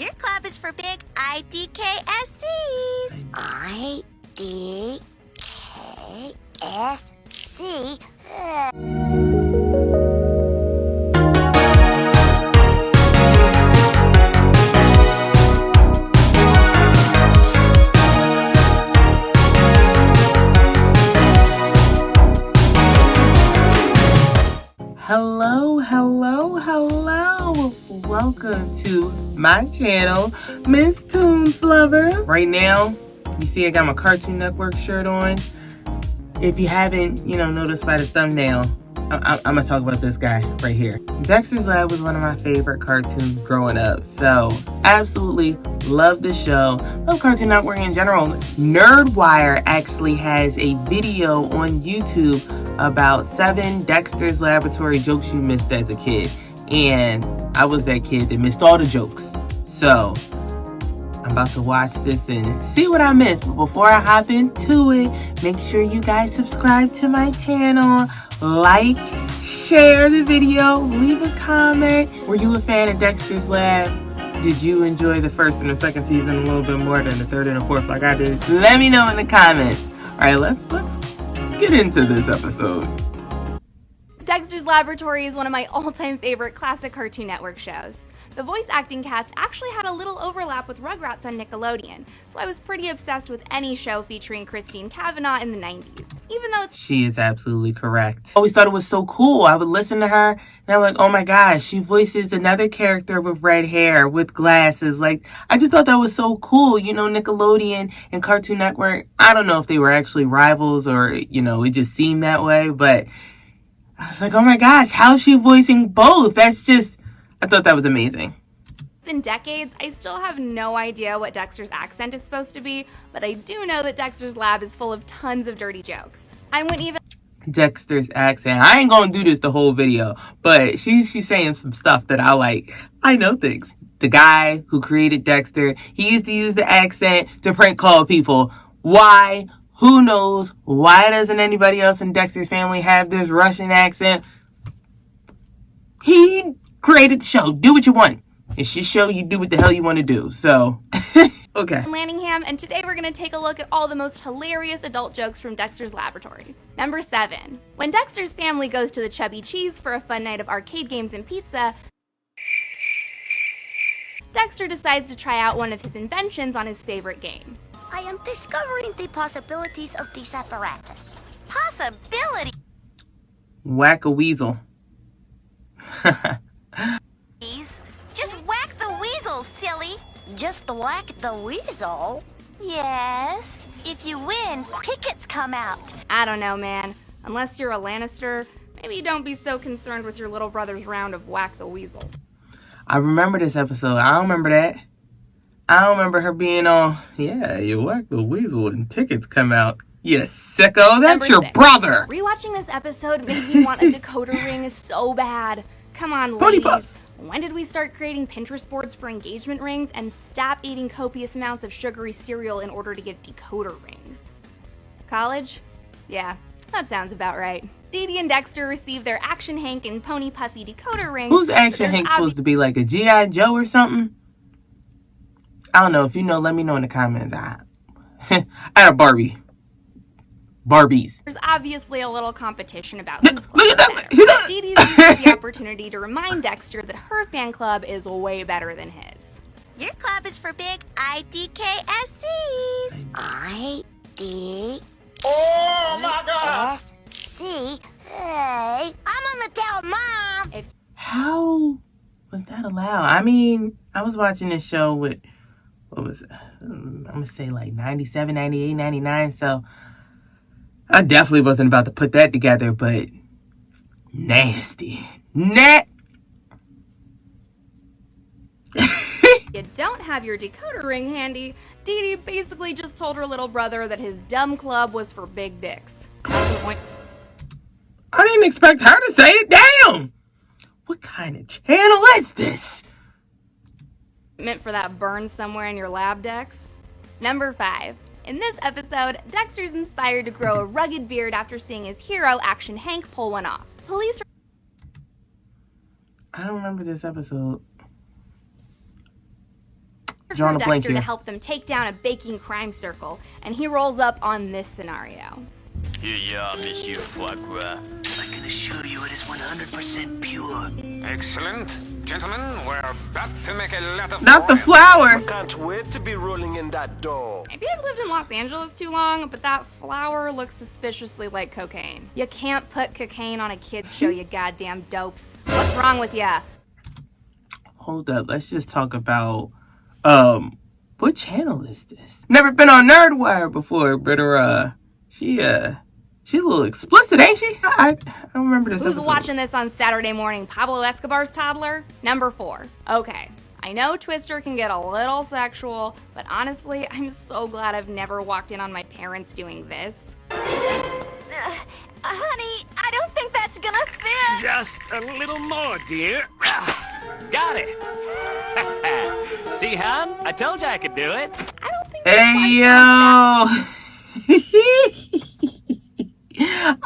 Your club is for big IDKSCs. IDKSC? Hello. Welcome to my channel, Miss Toonslover. Right now, you see I got my Cartoon Network shirt on. If you haven't, noticed by the thumbnail, I'm gonna talk about this guy right here. Dexter's Lab was one of my favorite cartoons growing up, so absolutely love the show. Love Cartoon Network in general. Nerdwire actually has a video on YouTube about 7 Dexter's Laboratory jokes you missed as a kid, and I was that kid that missed all the jokes. So I'm about to watch this and see what I missed. But before I hop into it, make sure you guys subscribe to my channel, like, share the video, leave a comment. Were you a fan of Dexter's Lab? Did you enjoy the first and the second season a little bit more than the third and the fourth like I did? Let me know in the comments. All right, let's get into this episode. Dexter's Laboratory is one of my all-time favorite classic Cartoon Network shows. The voice acting cast actually had a little overlap with Rugrats on Nickelodeon, so I was pretty obsessed with any show featuring Christine Cavanaugh in the 90s, even though She is absolutely correct. I always thought it was so cool. I would listen to her, and I'm like, oh my gosh, she voices another character with red hair, with glasses. Like, I just thought that was so cool. Nickelodeon and Cartoon Network, I don't know if they were actually rivals or, it just seemed that way, but I was like, oh my gosh, how's she voicing both? I thought that was amazing. in decades, I still have no idea what Dexter's accent is supposed to be, but I do know that Dexter's Lab is full of tons of dirty jokes. I wouldn't even... Dexter's accent. I ain't gonna do this the whole video, but she's saying some stuff that I like. I know things. The guy who created Dexter, he used to use the accent to prank call people. Why? Who knows? Why doesn't anybody else in Dexter's family have this Russian accent? He created the show. Do what you want. It's your show. You do what the hell you want to do. So, okay. I'm Lanningham, and today we're going to take a look at all the most hilarious adult jokes from Dexter's Laboratory. Number 7. When Dexter's family goes to the Chubby Cheese for a fun night of arcade games and pizza, Dexter decides to try out one of his inventions on his favorite game. I am discovering the possibilities of this apparatus. Possibility? Whack-a-weasel. Just whack the weasel, silly. Just whack the weasel? Yes. If you win, tickets come out. I don't know, man. Unless you're a Lannister, maybe don't be so concerned with your little brother's round of Whack the Weasel. I remember this episode. I don't remember that. I don't remember her being on, yeah, you whack the weasel and tickets come out. You sicko, that's Number your 6. brother. Rewatching this episode made me want a decoder ring so bad. Come on, Pony ladies. Puffs. When did we start creating Pinterest boards for engagement rings and stop eating copious amounts of sugary cereal in order to get decoder rings? College? Yeah, that sounds about right. Dee Dee and Dexter receive their Action Hank and Pony Puffy decoder rings. Who's Action Hank supposed to be, like a G.I. Joe or something? I don't know. If you know, let me know in the comments. I had a Barbie. Barbies. There's obviously a little competition about whose club is better. Dee Dee uses the opportunity to remind Dexter that her fan club is way better than his. Your club is for big IDKSCs. IDKSC? Oh my God! Hey, I'm gonna tell Mom. How was that allowed? I mean, I was watching this show with, what was it? I'm going to say like 97, 98, 99. So I definitely wasn't about to put that together, but nasty. You don't have your decoder ring handy, Dee Dee basically just told her little brother that his dumb club was for big dicks. That's the point. I didn't expect her to say it. Damn! What kind of channel is this? Meant for that burn somewhere in your lab, Dex. Number 5. In this episode, Dexter's inspired to grow a rugged beard after seeing his hero, Action Hank, pull one off. Police... I don't remember this episode. Drawing a blank Dexter to here. help them take down a baking crime circle, and he rolls up on this scenario. Here you are, Monsieur Foie Gras. I can assure you it is 100% pure. Excellent. Gentlemen, we're about to make a lot of Not the oil. flour. Can't wait to be rolling in that dough. Maybe I've lived in Los Angeles too long, but that flour looks suspiciously like cocaine. You can't put cocaine on a kid's show, you goddamn dopes. What's wrong with ya? Hold up. Let's just talk about, what channel is this? Never been on Nerdwire before, but she a little explicit, ain't she? I don't remember this Who's episode. watching this on Saturday morning? Pablo Escobar's toddler? Number 4. Okay. I know Twister can get a little sexual, but honestly, I'm so glad I've never walked in on my parents doing this. Honey, I don't think that's gonna fit. Just a little more, dear. Got it. See, hon? I told you I could do it. I don't think Hey, yo.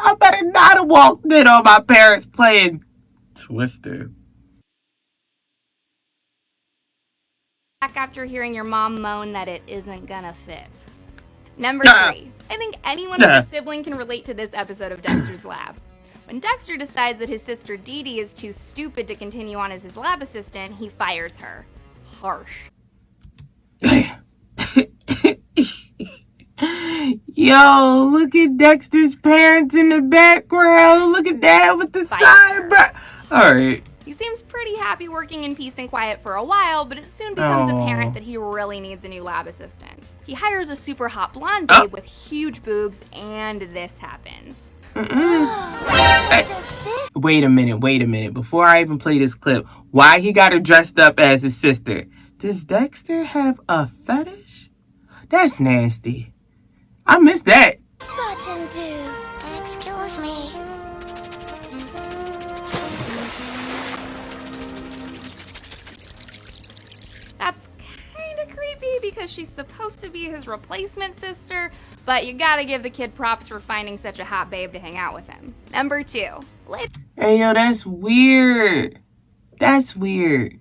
I better not have walked in on my parents playing Twister. back after hearing your mom moan that it isn't gonna fit. Number Nah. 3. I think anyone Nah. with a sibling can relate to this episode of Dexter's Lab. When Dexter decides that his sister Dee Dee is too stupid to continue on as his lab assistant, he fires her. Harsh. Yo, look at Dexter's parents in the background. Look at Dad with the sideburn. Alright. He seems pretty happy working in peace and quiet for a while, but it soon becomes Aw. apparent that he really needs a new lab assistant. He hires a super hot blonde babe with huge boobs, and this happens. Wait a minute. Before I even play this clip, why he got her dressed up as his sister? Does Dexter have a fetish? That's nasty. I missed that. Button do. Excuse me. That's kind of creepy because she's supposed to be his replacement sister, but you gotta give the kid props for finding such a hot babe to hang out with him. Number 2. Later Hey, yo, that's weird. That's weird.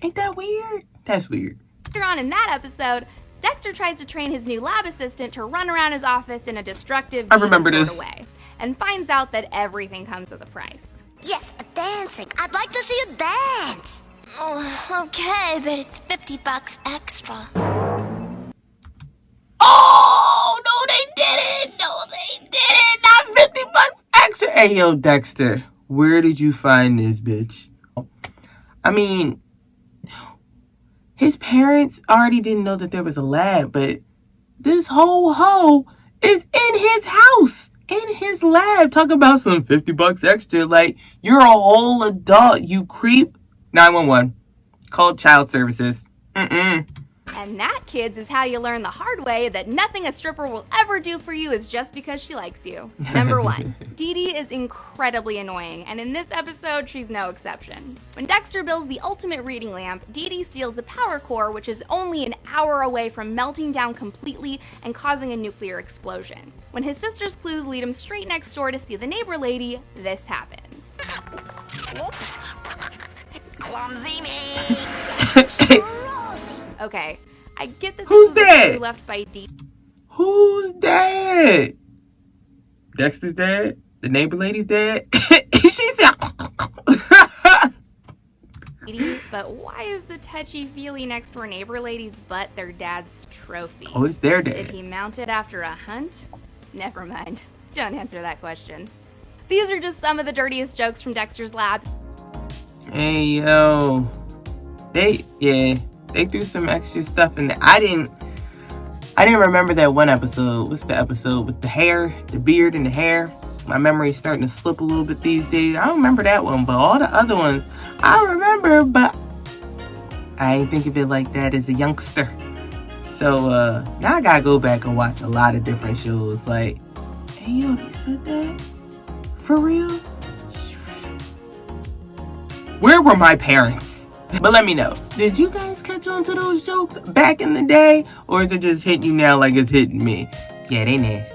Ain't that weird? That's weird. on in that episode, Dexter tries to train his new lab assistant to run around his office in a destructive, I remember diva this. sort of way, and finds out that everything comes with a price. Yes, dancing. I'd like to see you dance. Oh, okay, but it's $50 extra. Oh, no, they didn't. No, they didn't. Not $50 extra. Hey, yo, Dexter, where did you find this bitch? I mean, his parents already didn't know that there was a lab, but this whole hoe is in his house, in his lab. Talk about some $50 extra. Like, you're a whole adult, you creep. 911. Call child services. And that, kids, is how you learn the hard way that nothing a stripper will ever do for you is just because she likes you. Number 1. Dee Dee is incredibly annoying, and in this episode, she's no exception. When Dexter builds the ultimate reading lamp, Dee Dee steals the power core, which is only an hour away from melting down completely and causing a nuclear explosion. When his sister's clues lead him straight next door to see the neighbor lady, this happens. Oops. Clumsy me. Okay, I get that Who's this was a that? clue left by Dee Who's dad? Dexter's dad? The neighbor lady's dad? She said... Dee, but why is the touchy-feely next-door neighbor lady's butt their dad's trophy? Oh, it's their Did dad. he mount it after a hunt? Never mind. Don't answer that question. These are just some of the dirtiest jokes from Dexter's Lab. Hey, yo. They threw some extra stuff in there. I didn't remember that one episode. What's the episode with the hair, the beard and the hair? My memory's starting to slip a little bit these days. I don't remember that one, but all the other ones I remember, but I ain't think of it like that as a youngster. So now I gotta go back and watch a lot of different shows. Like, hey, yo, they said that? For real? Where were my parents? But let me know. Did you guys catch on to those jokes back in the day? Or is it just hitting you now like it's hitting me? Yeah, they nasty.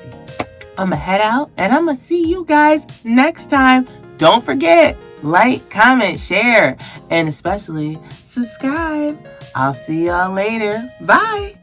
I'ma head out and I'ma see you guys next time. Don't forget, like, comment, share, and especially subscribe. I'll see y'all later. Bye.